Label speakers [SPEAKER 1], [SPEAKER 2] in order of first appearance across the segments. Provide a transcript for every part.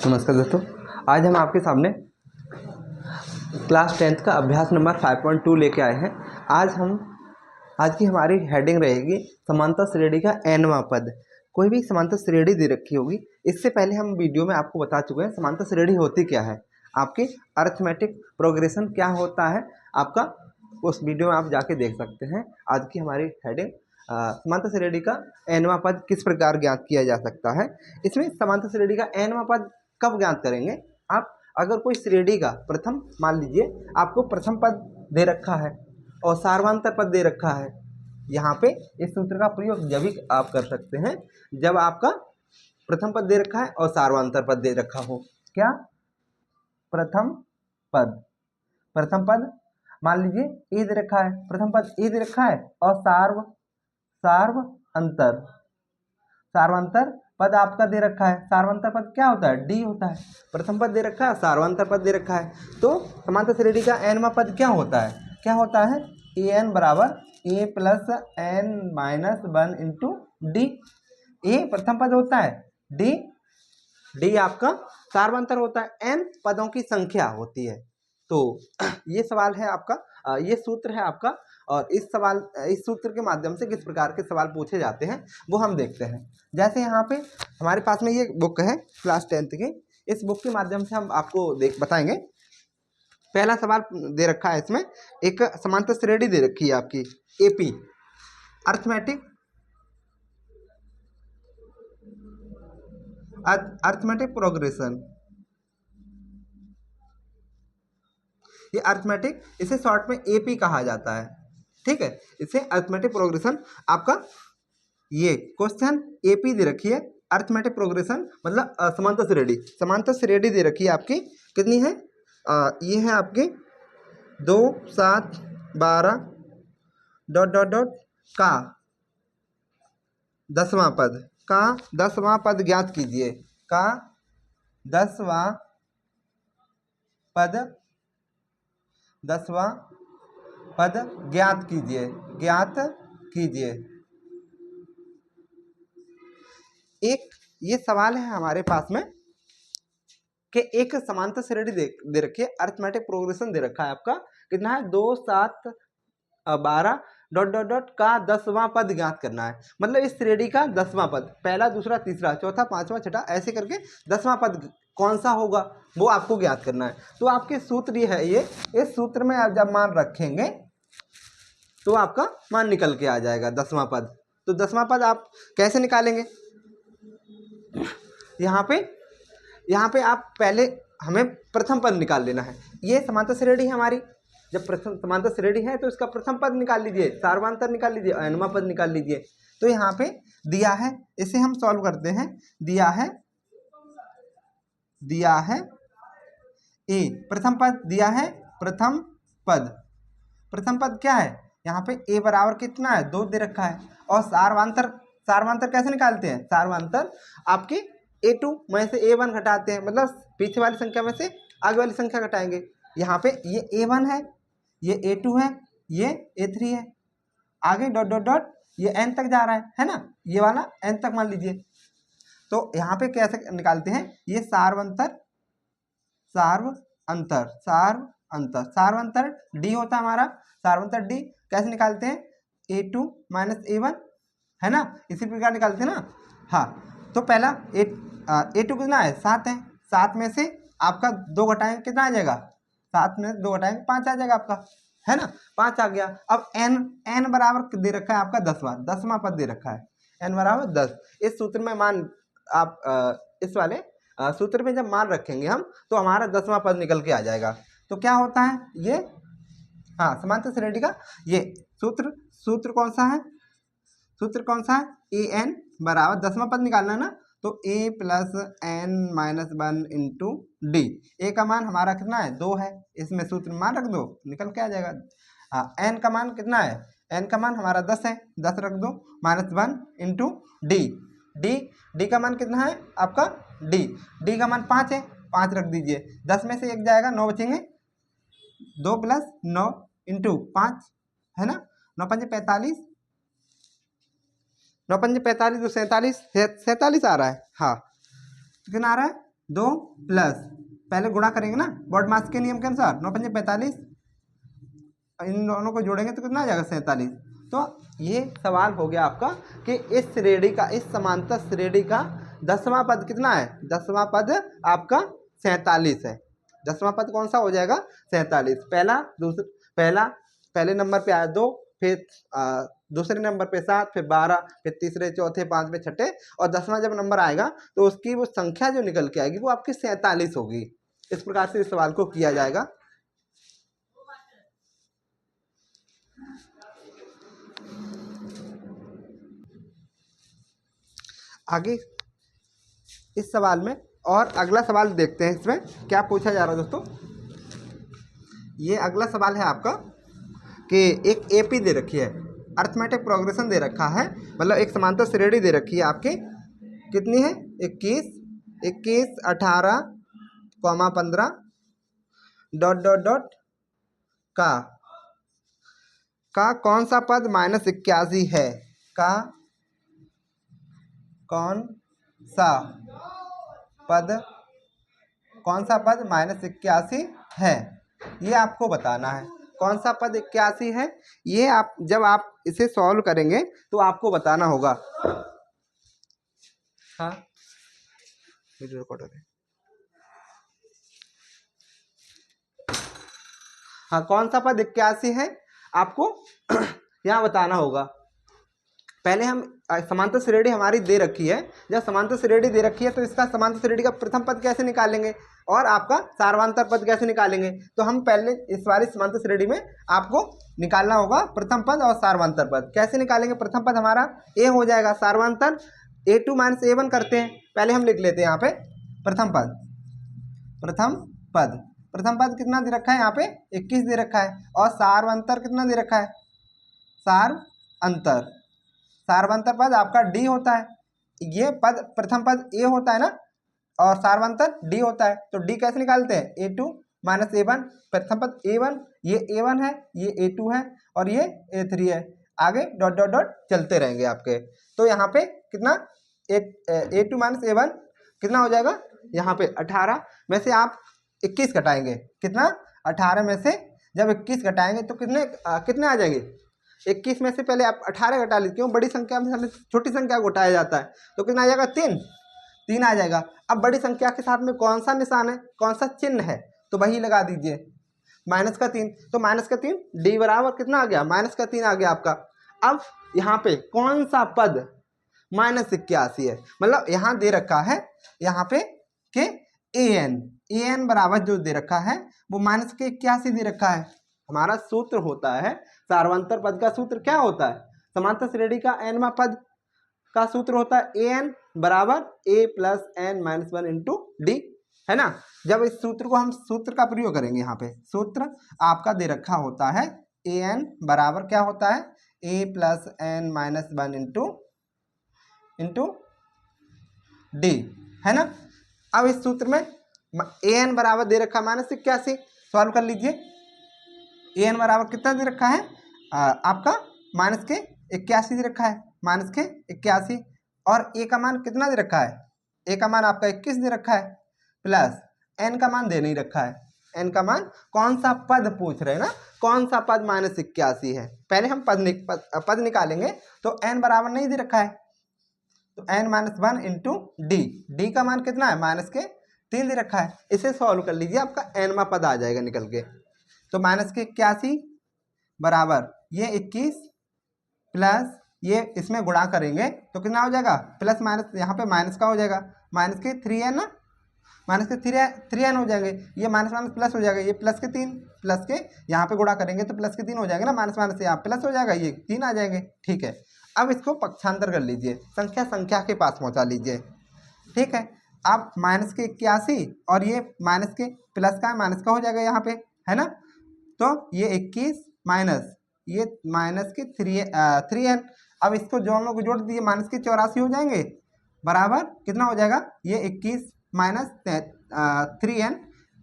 [SPEAKER 1] नमस्कार दोस्तों, आज हम आपके सामने क्लास 10th का अभ्यास नंबर 5.2 लेके आए हैं। आज की हमारी हेडिंग रहेगी समांतर श्रेणी का nवां पद। कोई भी समांतर श्रेणी दे रखी होगी। इससे पहले हम वीडियो में आपको बता चुके हैं समांतर श्रेणी होती क्या है, आपकी अरिथमेटिक प्रोग्रेशन क्या होता है आपका, उस वीडियो में आप जाके देख सकते हैं। आज की हमारी हेडिंग समांतर श्रेणी का nवां पद किस प्रकार ज्ञात किया जा सकता है। इसमें समांतर श्रेणी का nवां पद कब ज्ञात करेंगे आप, अगर कोई श्रेणी का प्रथम, मान लीजिए आपको प्रथम पद दे रखा है और सार्वंतर पद दे रखा है। यहाँ पे इस सूत्र का प्रयोग जब भी आप कर सकते हैं जब आपका प्रथम पद दे रखा है और सार्वंतर पद दे रखा हो। क्या? प्रथम पद मान लीजिए ए दे रखा है, प्रथम पद ए दे रखा है और सार्वंतर पद आपका दे रखा है। सार्वंतर पद क्या होता है? डी होता है। प्रथम पद दे रखा है, सार्वंतर पद दे रखा है, तो समांतर श्रेणी का nवां पद क्या होता है? ए एन बराबर a plus n minus 1 into d. A प्रथम पद होता है, डी आपका सार्वंतर होता है, एन पदों की संख्या होती है। तो ये सवाल है आपका, ये सूत्र है आपका, और इस सूत्र के माध्यम से किस प्रकार के सवाल पूछे जाते हैं वो हम देखते हैं। जैसे यहाँ पे हमारे पास में ये बुक है क्लास 10th की, इस बुक के माध्यम से हम आपको बताएंगे। पहला सवाल दे रखा है, इसमें एक समांतर श्रेणी दे रखी है आपकी एपी, अरिथमेटिक प्रोग्रेशन। ये अरिथमेटिक, इसे शॉर्ट में एपी कहा जाता है, ठीक है। इसे अरिथमेटिक प्रोग्रेशन आपका, ये क्वेश्चन एपी दे रखी है, अरिथमेटिक प्रोग्रेशन मतलब समांतर श्रेणी दे रखी है आपकी। कितनी है? ये है आपके 2, 7, 12 का 10वां पद ज्ञात कीजिए। का 10वां पद ज्ञात कीजिए। एक ये सवाल है हमारे पास में कि एक समांतर श्रेणी दे रखी है, अरिथमेटिक प्रोग्रेशन दे रखा है आपका। कितना है? 2, 7, 12 का 10वां पद ज्ञात करना है। मतलब इस श्रेणी का 10वां पद, पहला, दूसरा, तीसरा, चौथा, पांचवा, छठा, ऐसे करके 10वां पद कौन सा होगा वो आपको ज्ञात करना है। तो आपके सूत्र ये है, ये इस सूत्र में आप जब मान रखेंगे तो आपका मान निकल के आ जाएगा 10वां पद। तो 10वां पद आप कैसे निकालेंगे? यहाँ पे आप पहले हमें प्रथम पद निकाल लेना है। ये समांतर श्रेणी है हमारी, जब प्रथम समांतर श्रेणी है तो इसका प्रथम पद निकाल लीजिए, सार्वंतर निकाल लीजिए, nवां पद निकाल लीजिए। तो यहाँ पे दिया है, इसे हम सॉल्व करते हैं। दिया है ए, प्रथम पद दिया है, प्रथम पद क्या है? यहाँ पे ए बराबर कितना है? 2 दे रखा है। और सार्वंतर कैसे निकालते हैं? सार्वंतर आपके A2 में से A1 घटाते हैं, मतलब पीछे वाली संख्या में से आगे वाली संख्या घटाएंगे। यहाँ पे ये A1 है, ये A2 है, ये A3 है, आगे ये n तक जा रहा है ना, ये वाला n तक मान लीजिए। तो यहाँ पे कैसे निकालते हैं? ये सार्वंतर D होता है हमारा, सार्वंतर D कैसे निकालते हैं? A2 माइनस A1 है ना, इसी प्रकार निकालते हैं ना। हाँ, तो पहला A2 कितना है? 7 है। 7 में से आपका 2 घटाएंगे, कितना आ जाएगा? 7 में 2 घटाएंगे 5 आ जाएगा आपका, है ना, 5 आ गया। अब n बराबर दे रखा है आपका 10वां पद दे रखा है, n बराबर 10। इस सूत्र में मान आप इस वाले सूत्र में जब मान रखेंगे हम तो हमारा 10वां पद निकल के आ जाएगा। तो क्या होता है ये? हाँ, समांतर श्रेणी का ये सूत्र कौन सा है? ए एन बराबर 10वां पद निकालना है ना, तो a plus n minus 1 into d. A का मान हमारा कितना है? 2 है, इसमें सूत्र मान रख दो, निकल के आ जाएगा। हाँ, एन का मान कितना है? एन का मान हमारा 10 है, 10 रख दो, माइनस 1 इंटू डी का मान कितना है आपका? डी का मान 5 है, 5 रख दीजिए। 10 में से 1 जाएगा, 9 बचेंगे, 2 प्लस 9 इंटू 5 है ना, 9 5 45, 9 5 45, 47 आ रहा है। हाँ, कितना आ रहा है? 2 प्लस, पहले गुणा करेंगे ना बॉडमास के नियम के अनुसार, 9 पंजे 45, इन दोनों को जोड़ेंगे तो कितना आ जाएगा 47। तो ये सवाल हो गया आपका कि इस श्रेणी का, इस समांतर श्रेणी का 10वां पद कितना है। 10वां पद आपका 47 है। 10वां पद कौन सा हो जाएगा 47। पहले नंबर पे आया 2, फिर दूसरे नंबर पे 7, फिर 12, फिर तीसरे, चौथे, पांचवें, छठे, और 10वां जब नंबर आएगा तो उसकी वो संख्या जो निकल के आएगी वो आपकी 47 होगी। इस प्रकार से इस सवाल को किया जाएगा। आगे इस सवाल में और अगला सवाल देखते हैं, इसमें क्या पूछा जा रहा है दोस्तों। ये अगला सवाल है आपका कि एक एपी दे रखी है, अर्थमेटिक प्रोग्रेशन दे रखा है, मतलब एक समांतर श्रेणी दे रखी है आपकी, कितनी है 21, 18, 15 डॉट डॉट डॉट का कौन सा पद -81 है। का कौन सा पद -81 है, ये आपको बताना है। कौन सा पद 81 है, ये आप जब आप इसे सॉल्व करेंगे तो आपको बताना होगा। हाँ, वीडियो रिकॉर्डर है। हाँ, कौन सा पद 81 है आपको यहाँ बताना होगा। पहले हम समांतर श्रेणी हमारी दे रखी है, जब समांतर श्रेणी दे रखी है तो इसका समांतर श्रेणी का प्रथम पद कैसे निकालेंगे और आपका सार्वधातुक पद कैसे निकालेंगे। तो हम पहले इस वाली समांतर श्रेणी में आपको निकालना होगा प्रथम पद और सार्वधातुक पद। कैसे निकालेंगे, प्रथम पद हमारा ए हो जाएगा, सार्वधातुक A2 - A1 करते हैं। पहले हम लिख लेते हैं यहाँ पे प्रथम पद कितना दे रखा है, यहाँ पे 21 दे रखा है, और सार्वधातुक कितना दे रखा है, सार्वधातुक पद आपका डी होता है। ये पद प्रथम पद ए होता है ना, और सार्वधातुक डी होता है। तो डी कैसे निकालते हैं, A2 - A1, प्रथम पद A1, ये A1 है, ये A2 है, और ये A3 है। आगे डॉट डॉट डॉट चलते रहेंगे आपके। तो यहाँ पे कितना A2 - A1 कितना हो जाएगा, यहाँ पे 18 में से आप 21 घटाएंगे, कितना 18 में से जब 21 घटाएंगे तो कितने आ जाएंगे। 21 में से पहले आप 18 घटा लीजिए, क्यों, बड़ी संख्या में हमें छोटी संख्या को घटाया जाता है। तो कितना आ जाएगा, 3 आ जाएगा। अब बड़ी संख्या के साथ में कौन सा निशान है, कौन सा चिन्ह है, तो वही लगा दीजिए, -3। तो -3 डी बराबर कितना आ गया, -3 आ गया आपका। अब यहाँ पे कौन सा पद -81 है, मतलब यहाँ दे रखा है यहाँ पे कि an बराबर जो दे रखा है वो -81 दे रखा है। हमारा सूत्र होता है, सार्वधातुक पद का सूत्र क्या होता है, समांतर श्रेणी का nवां पद का सूत्र होता है an बराबर a + n - 1 × d, है ना। जब इस सूत्र को हम सूत्र का प्रयोग करेंगे, यहाँ पे सूत्र आपका दे रखा होता है an बराबर क्या होता है, a + n - 1 × d, है ना। अब इस सूत्र में an बराबर दे रखा -81, सॉल्व कर लीजिए। an बराबर कितना दे रखा है, आपका -81 दे रखा है, -81, और a का मान कितना दे रखा है, a का मान आपका 21 दे रखा है, प्लस n का मान दे नहीं रखा है। n का मान कौन सा पद पूछ रहे हैं ना, कौन सा पद -81 है। पहले हम पद निकालेंगे, तो n बराबर नहीं दे रखा है, तो n - 1 × d, d का मान कितना है, -3 दे रखा है। इसे सॉल्व कर लीजिए, आपका nवां पद आ जाएगा निकल के। तो -81 बराबर ये 21 प्लस ये इसमें गुणा करेंगे तो कितना हो जाएगा, प्लस माइनस, यहाँ पे माइनस का हो जाएगा, -3n ना, -3n हो जाएंगे, ये माइनस प्लस हो जाएगा, ये प्लस के यहाँ पे गुणा करेंगे तो प्लस के 3 हो जाएंगे ना, माइनस से यहाँ प्लस हो जाएगा, ये 3 आ जाएंगे। ठीक है, अब इसको पक्षांतर कर लीजिए, संख्या के पास पहुँचा लीजिए। ठीक है, अब -81 और ये माइनस के प्लस का माइनस का हो जाएगा यहाँ पे, है ना। तो ये 21 माइनस ये -3n, अब इसको दोनों को जोड़ दीजिए, -84 हो जाएंगे, बराबर कितना हो जाएगा, ये 21 - 3n,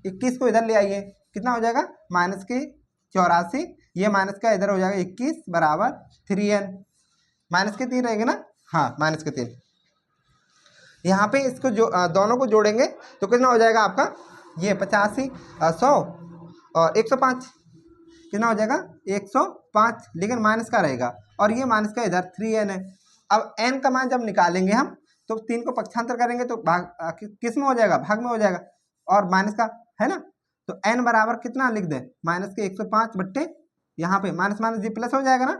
[SPEAKER 1] 21 को इधर ले आइए, कितना हो जाएगा, -84, ये माइनस का इधर हो जाएगा 21 बराबर 3n, -3 रहेंगे ना, हाँ -3। यहाँ पे इसको जो दोनों को जोड़ेंगे तो कितना हो जाएगा आपका, ये 85 100 और 105 कितना हो जाएगा 105, लेकिन माइनस का रहेगा और ये माइनस का इधर 3n है। अब n का मान जब निकालेंगे हम तो 3 को पक्षांतर करेंगे तो भाग किस में हो जाएगा, भाग में हो जाएगा, और माइनस का है ना, तो n बराबर कितना लिख दें, माइनस के 105 बट्टे यहाँ पे माइनस माइनस जी प्लस हो जाएगा ना,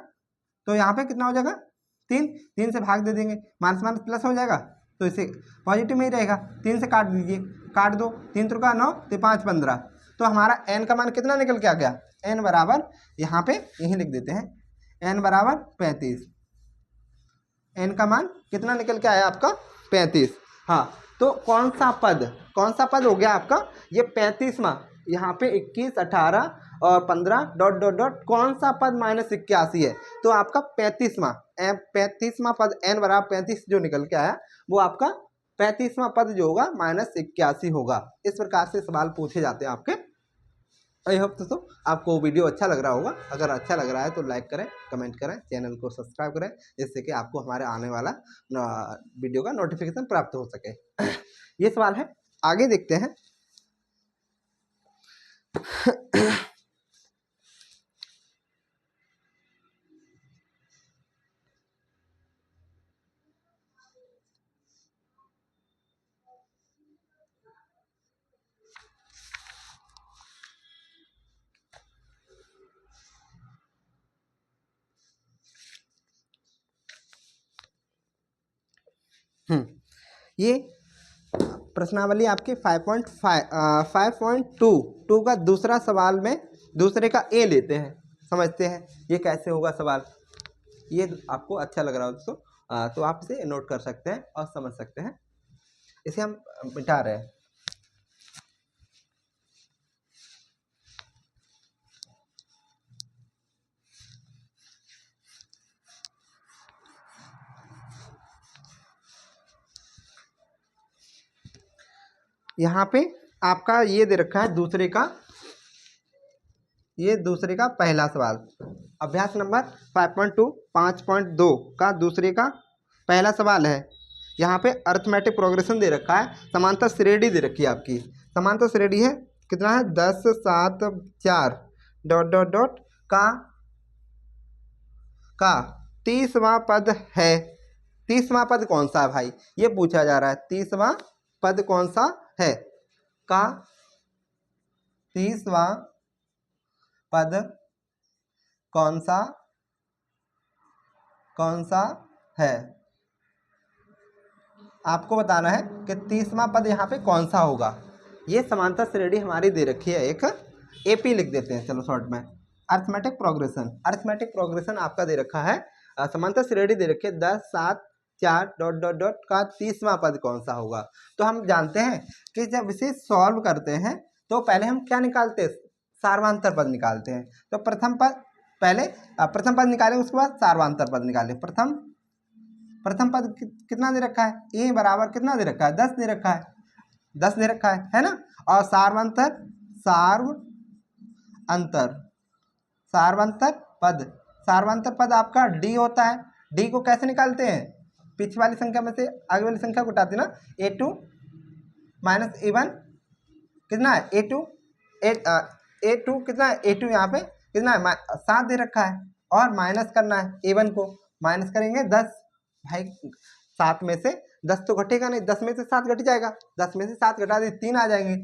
[SPEAKER 1] तो यहाँ पे कितना हो जाएगा 3 से भाग दे देंगे, माइनस माइनस प्लस हो जाएगा तो इसे पॉजिटिव में ही रहेगा, 3 से काट दीजिए, काट दो, 3 त्रिका 9 तो 5 15, तो हमारा n का मान कितना निकल के आ गया, n बराबर यहाँ पे यही लिख देते हैं, n बराबर 35, n का मान कितना निकल के आया आपका 35। हाँ, तो कौन सा पद हो गया आपका, ये 35वां, यहाँ पे 21 18 और 15 डॉट डॉट डॉट कौन सा पद -81 है, तो आपका 35वां पद n बराबर 35 जो निकल के आया वो आपका 35वां पद जो होगा -81 होगा। इस प्रकार से सवाल पूछे जाते हैं आपके। आई होप दोस्तों आपको वीडियो अच्छा लग रहा होगा, अगर अच्छा लग रहा है तो लाइक करें, कमेंट करें, चैनल को सब्सक्राइब करें, जिससे कि आपको हमारे आने वाला वीडियो का नोटिफिकेशन प्राप्त हो सके। ये सवाल है, आगे देखते हैं। ये प्रश्नावली आपके 5.2 का दूसरा सवाल में दूसरे का ए लेते हैं, समझते हैं ये कैसे होगा सवाल। ये आपको अच्छा लग रहा हो दोस्तों तो आप इसे नोट कर सकते हैं और समझ सकते हैं। इसे हम मिटा रहे हैं। यहाँ पे आपका ये दे रखा है दूसरे का पहला सवाल, अभ्यास नंबर 5.2 का दूसरे का पहला सवाल है। यहाँ पे अरिथमेटिक प्रोग्रेशन दे रखा है, समांतर श्रेणी दे रखी है आपकी, समांतर श्रेणी है कितना है 10 7 4 डॉट डॉट डॉट का 30वां पद है। 30वां पद कौन सा है भाई, ये पूछा जा रहा है, 30वां पद कौन सा है, का 30वां पद कौन सा है, आपको बताना है कि 30वां पद यहाँ पे कौन सा होगा। ये समांतर श्रेणी हमारी दे रखी है, एक एपी लिख देते हैं चलो शॉर्ट में, अरिथमेटिक प्रोग्रेशन आपका दे रखा है, समांतर श्रेणी दे रखी है 10 7 4 डॉट डॉट डॉट का 30वां पद कौन सा होगा। तो हम जानते हैं कि जब इसे सॉल्व करते हैं तो पहले हम क्या निकालते हैं, सार्वांतर पद निकालते हैं। तो प्रथम पद निकालें, उसके बाद सार्वांतर पद निकालें। प्रथम पद कितना दे रखा है, ए बराबर कितना दे रखा है 10 दे रखा है, 10 दे रखा है ना, और सार्वांतर पद आपका डी होता है। डी को कैसे निकालते हैं, पीछे वाली संख्या में से आगे वाली संख्या को उठाते ना, a2 माइनस a1 कितना है a2 कितना है, a2 यहाँ पे कितना है 7 दे रखा है, और माइनस करना है a1 को, माइनस करेंगे 10, भाई 7 में से 10 तो घटेगा नहीं, 10 में से 7 घट जाएगा, 10 में से 7 घटा दे 3 आ जाएंगे।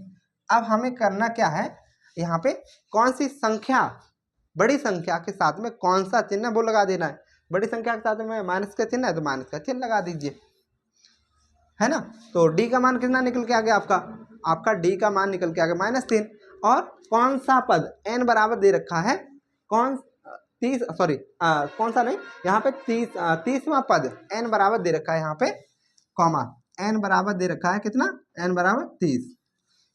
[SPEAKER 1] अब हमें करना क्या है, यहाँ पे कौन सी संख्या, बड़ी संख्या के साथ में कौन सा चिन्ह वो लगा देना है। बड़ी संख्या के साथ में माइनस का चिन्ह है तो माइनस का चिन्ह लगा दीजिए, है ना। तो डी का मान कितना निकल के आ गया आपका डी का मान निकल के आ गया -3। और कौन सा पद n बराबर दे रखा है, कौन सा नहीं, यहाँ पे 30वां पद n बराबर दे रखा है, यहाँ पे कॉमा n बराबर दे रखा है कितना, n बराबर 30।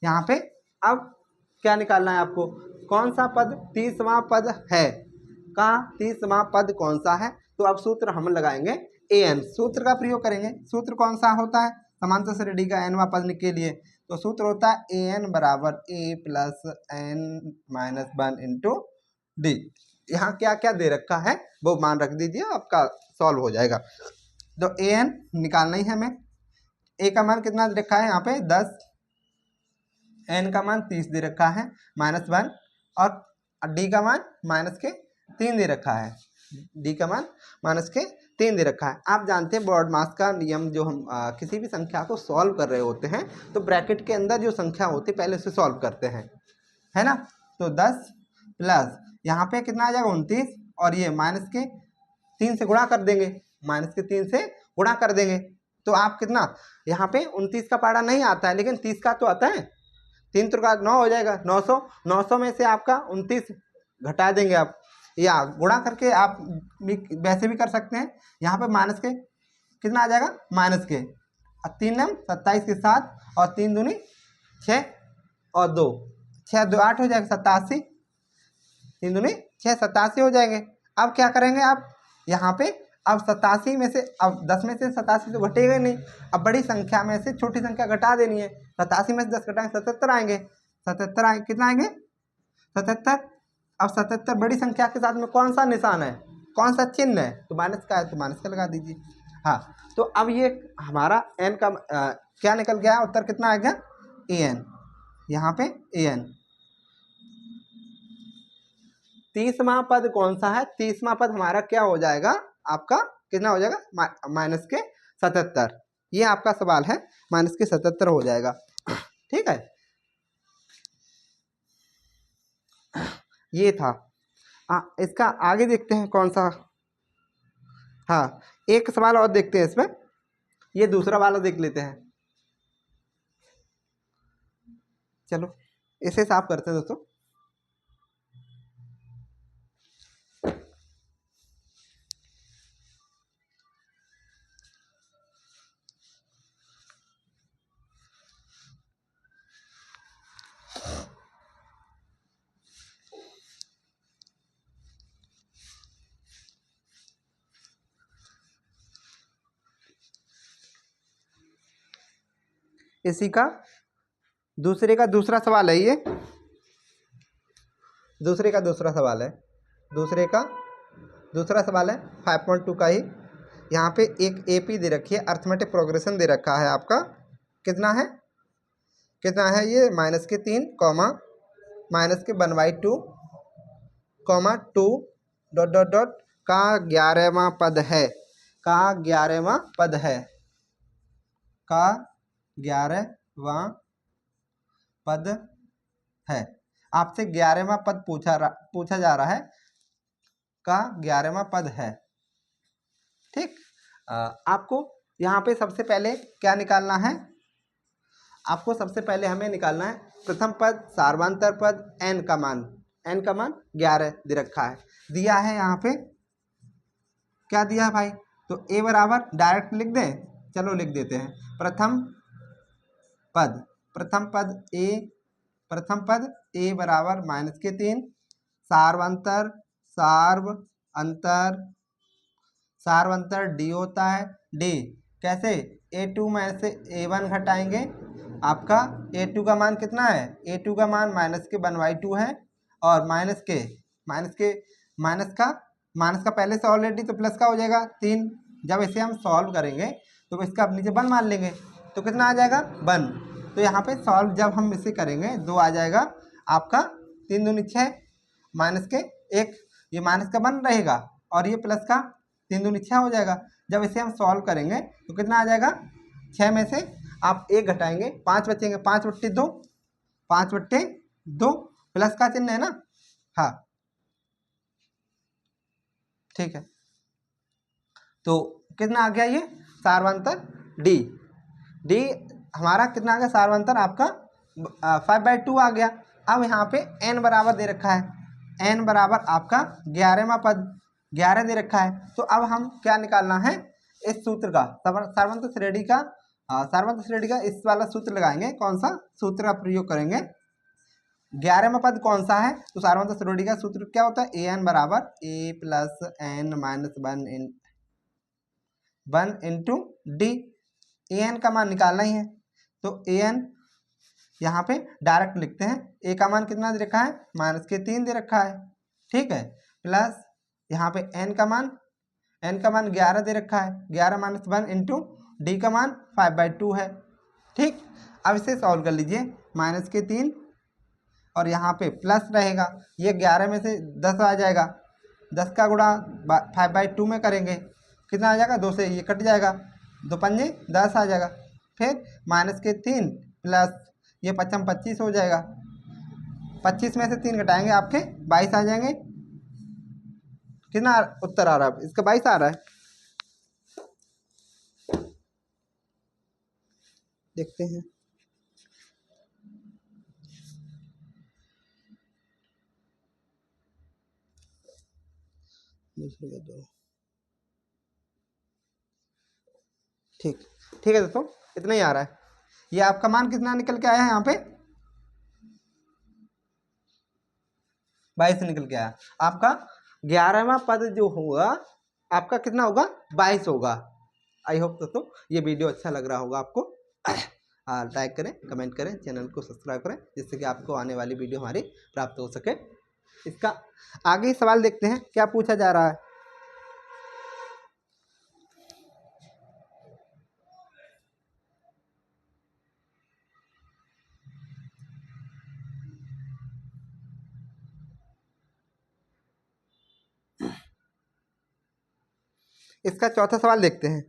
[SPEAKER 1] यहाँ पे अब क्या निकालना है आपको, कौन सा पद 30वां पद है, का 30वां पद कौन सा है। तो अब सूत्र हम लगाएंगे an, सूत्र का प्रयोग करेंगे। सूत्र कौन सा होता है समांतर श्रेणी का nवां पद के लिए, तो सूत्र होता है an बराबर a plus n minus 1 into D. यहाँ क्या क्या दे रखा है वो मान रख दीजिए, आपका सॉल्व हो जाएगा। तो an निकालना ही है हमें, ए का मान कितना दे रखा है यहाँ पे 10, एन का मान 30 दे रखा है -1, और डी का मान -3 दे रखा है, डी का मान -3 दे रखा है। आप जानते हैं ब्रॉडमास का नियम, जो हम किसी भी संख्या को सॉल्व कर रहे होते हैं तो ब्रैकेट के अंदर जो संख्या होती है पहले उसे सॉल्व करते हैं, है ना। तो 10 प्लस यहाँ पे कितना आ जाएगा 29, और ये -3 से गुणा कर देंगे, -3 से गुणा कर देंगे। तो आप कितना यहाँ पे 29 का पारा नहीं आता है, लेकिन 30 का तो आता है। 3 3 का 9 हो जाएगा, 900 में से आपका 29 घटा देंगे आप, या गुणा करके आप भी वैसे भी कर सकते हैं। यहाँ पे माइनस के कितना आ जाएगा -के, 3 नम 27 के 7, और 3 दूनी 6, और 2 6 2 8 हो जाएगा 87, 3 दूनी 6 87 हो जाएंगे। अब क्या करेंगे आप यहाँ पे, अब 87 में से, अब 10 में से 87 तो घटेगा नहीं, अब बड़ी संख्या में से छोटी संख्या घटा देनी है। 87 में से 10 घटाएंगे 77 आएंगे, 77 आएंगे, कितना आएंगे 77। अब 77 बड़ी संख्या के साथ में कौन सा निशान है, कौन सा चिन्ह है, तो माइनस का है तो माइनस का लगा दीजिए। हाँ, तो अब ये हमारा एन का क्या निकल गया, उत्तर कितना आ गया an, यहाँ पे an। 30वां पद कौन सा है, 30वां पद हमारा क्या हो जाएगा, आपका कितना हो जाएगा -77। ये आपका सवाल है, -77 हो जाएगा, ठीक है। ये था। इसका आगे देखते हैं कौन सा। हाँ, एक सवाल और देखते हैं इसमें, ये दूसरा वाला देख लेते हैं। चलो इसे साफ करते हैं दोस्तों। इसी का दूसरे का दूसरा सवाल है, ये दूसरे का दूसरा सवाल है, दूसरे का दूसरा सवाल है 5.2 का ही। यहाँ पे एक एपी दे रखी है, अर्थमेटिक प्रोग्रेशन दे रखा है आपका, कितना है ये -3 comma -1/2 comma 2 dot dot dot का 11वां पद है, का 11वां पद है, का 11वां पद है। आपसे 11वां पद पूछा जा रहा है, का 11वां पद है, ठीक। आपको यहाँ पे सबसे पहले क्या निकालना है, आपको सबसे पहले हमें निकालना है प्रथम पद सार्वंतर पद, n का मान 11 दे रखा है, दिया है यहाँ पे, क्या दिया है भाई, तो a बराबर डायरेक्ट लिख दें, चलो लिख देते हैं, प्रथम पद a बराबर -3, सार्वंतर d होता है, d कैसे, a2 में से a1 घटाएंगे, आपका a2 का मान कितना है, a2 का मान -1/2 है, और माइनस का पहले से ऑलरेडी तो प्लस का हो जाएगा 3, जब इसे हम सॉल्व करेंगे तो इसका अब नीचे 1 मान लेंगे, तो कितना आ जाएगा 1। तो यहाँ पे सॉल्व जब हम इसे करेंगे 2 आ जाएगा आपका, 3 दूनी 6, -1, ये माइनस का 1 रहेगा, और ये प्लस का 3 दूनी 6 हो जाएगा। जब इसे हम सॉल्व करेंगे तो कितना आ जाएगा, 6 में से आप 1 घटाएंगे, 5 बचेंगे, 5/2 प्लस का चिन्ह है ना, हाँ ठीक है। तो कितना आ गया, ये सार्वंतर डी हमारा कितना आ गया, सार्वंतर आपका 5/2 आ गया। अब यहाँ पे n बराबर दे रखा है, n बराबर आपका 11वां पद 11 दे रखा है। तो अब हम क्या निकालना है, इस सूत्र का, सार्वंतर श्रेणी का इस वाला सूत्र लगाएंगे। कौन सा सूत्र का प्रयोग करेंगे, 11वां पद कौन सा है, तो सार्वंतर श्रेणी का सूत्र क्या होता है, an बराबर a + n - 1 into D. an का मान निकालना ही है, तो an यहाँ पे डायरेक्ट लिखते हैं, a का मान कितना दे रखा है, -3 दे रखा है, ठीक है, प्लस यहाँ पे n का मान 11 दे रखा है, 11 - 1 इंटू डी का मान 5/2 है। ठीक, अब इसे सॉल्व कर लीजिए। -3 और यहाँ पे प्लस रहेगा, ये 11 में से 10 आ जाएगा, 10 का गुणा 5/2 में करेंगे, कितना आ जाएगा, 2 से ये कट जाएगा, 2 पंजे 10 आ जाएगा। फिर -3 प्लस ये 5 25 हो जाएगा, 25 में से 3 घटाएंगे आपके 22 आ जाएंगे। कितना उत्तर आ रहा है इसका? 22 आ रहा है। देखते हैं। दूसरे का 2। ठीक ठीक है दोस्तों, इतना ही आ रहा है। ये आपका मान कितना निकल के आया है यहाँ पे? 22 निकल के आया। आपका 11वां पद जो होगा आपका कितना होगा? 22 होगा। आई होप दोस्तों ये वीडियो अच्छा लग रहा होगा आपको। लाइक करें, कमेंट करें, चैनल को सब्सक्राइब करें, जिससे कि आपको आने वाली वीडियो हमारी प्राप्त हो सके। इसका आगे सवाल देखते हैं क्या पूछा जा रहा है। इसका चौथा सवाल देखते हैं।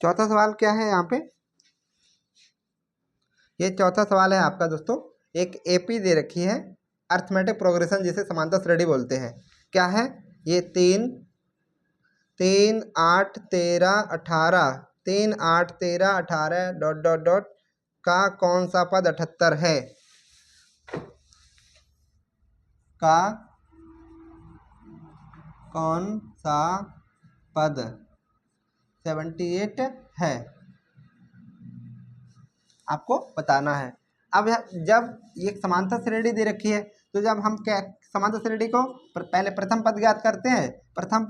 [SPEAKER 1] चौथा सवाल क्या है यहाँ पे? ये चौथा सवाल है आपका दोस्तों, एक एपी दे रखी है, अर्थमेटिक प्रोग्रेशन जिसे समांतर श्रेणी बोलते हैं। क्या है ये? 3 8 13 18, 3 8 13 18 ... का कौन सा पद 78 है? का कौन सा पद 78 है? आपको बताना है। अब जब ये समांतर श्रेणी दे रखी है तो जब हम क्या समांतर श्रेणी को पहले प्रथम पद ज्ञात करते हैं। प्रथम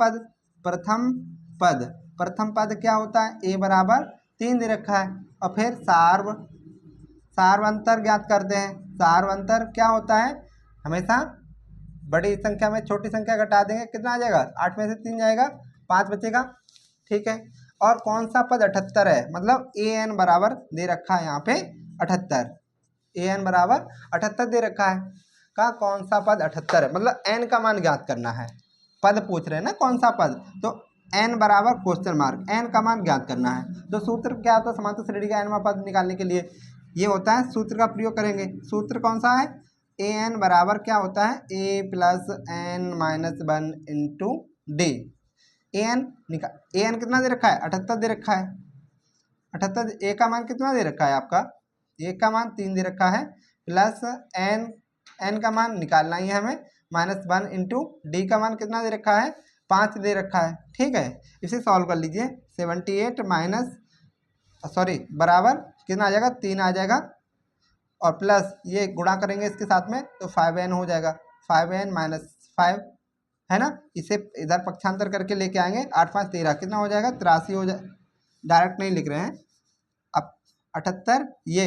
[SPEAKER 1] पद क्या होता है? a बराबर 3 दे रखा है। और फिर सार्वंतर ज्ञात करते हैं। सार्वंतर क्या होता है? हमेशा बड़ी संख्या में छोटी संख्या घटा देंगे, कितना आ जाएगा? 8 में से 3 जाएगा, 5 बचेगा। ठीक है, और कौन सा पद 78 है? मतलब an बराबर दे रखा है यहाँ पे 78, an बराबर 78 दे रखा है। का कौन सा पद 78 है? मतलब n का मान ज्ञात करना है। पद पूछ रहे हैं ना कौन सा पद, तो n बराबर क्वेश्चन मार्क, n का मान ज्ञात करना है। तो सूत्र क्या होता है समांतर श्रेणी का nवां पद निकालने के लिए? ये होता है, सूत्र का प्रयोग करेंगे। सूत्र कौन सा है? an बराबर क्या होता है? a + n-1 into D. an कितना दे रखा है? 78 दे रखा है। 78, a का मान कितना दे रखा है आपका? a का मान 3 दे रखा है, प्लस n का मान निकालना ही है हमें, -1 इंटू डी का मान कितना दे रखा है? 5 दे रखा है। ठीक है, इसे सॉल्व कर लीजिए। 78 बराबर कितना आ जाएगा? 3 आ जाएगा, और प्लस ये गुणा करेंगे इसके साथ में तो 5n हो जाएगा। 5n - 5 है ना, इसे इधर पक्षांतर करके लेके आएंगे। 8 5 13 कितना हो जाएगा? 83 हो जाए। डायरेक्ट नहीं लिख रहे हैं। अब 78 ये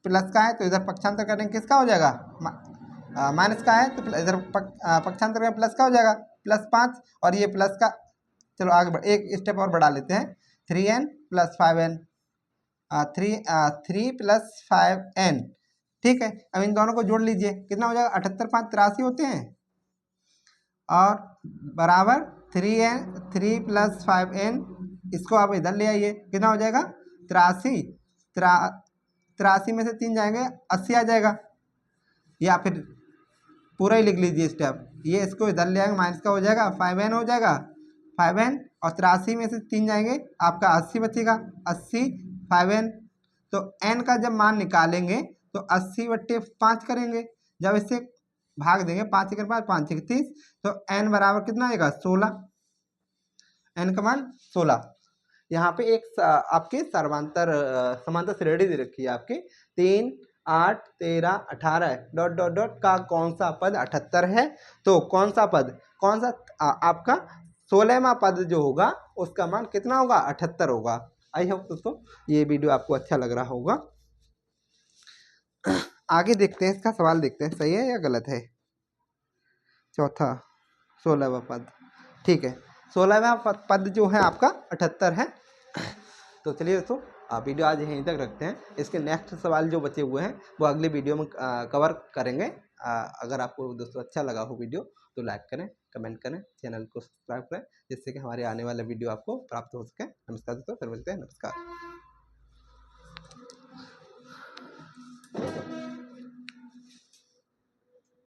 [SPEAKER 1] प्लस का है तो इधर पक्षांतर करेंगे, किसका हो जाएगा? माइनस का है तो इधर पक्षांतर करेंगे, प्लस का हो जाएगा, +5। और ये प्लस का, चलो आगे एक स्टेप और बढ़ा लेते हैं। 3n + 5n, 3 + 5n। ठीक है, अब इन दोनों को जोड़ लीजिए, कितना हो जाएगा? 78 5 83 होते हैं, और बराबर 3 + 5n। इसको आप इधर ले आइए, कितना हो जाएगा? 83। 83 में से 3 जाएंगे, 80 आ जाएगा। या फिर पूरा ही लिख लीजिए स्टेप, ये इसको इधर ले आएंगे, माइनस का हो जाएगा, 5n हो जाएगा। 5n और 83 में से 3 जाएंगे, आपका 80 बचेगा। 80 5n, तो n का जब मान निकालेंगे तो 80/5 करेंगे। जब इससे भाग देंगे, 5 × 5 5 × 30, तो n बराबर कितना आएगा? 16। n का मान 16। यहाँ पे एक आपके समांतर श्रेणी दे रखी है आपकी, 3 8 13 18 ... का कौन सा पद 78 है? तो कौन सा पद कौन सा आपका 16वां पद जो होगा उसका मान कितना होगा, 78 होगा। आई होप दोस्तों ये वीडियो आपको अच्छा लग रहा होगा। आगे देखते हैं, इसका सवाल देखते हैं सही है या गलत है। चौथा 16वां पद, ठीक है, 16वां पद जो है आपका 78 है। तो चलिए दोस्तों वीडियो आज यहीं तक रखते हैं। इसके नेक्स्ट सवाल जो बचे हुए हैं वो अगले वीडियो में कवर करेंगे। अगर आपको दोस्तों अच्छा लगा हो वीडियो तो लाइक करें, कमेंट करें, चैनल को सब्सक्राइब करें, जिससे कि हमारे आने वाला वीडियो आपको प्राप्त हो सके। नमस्कार दोस्तों, फिर मिलते हैं, नमस्कार।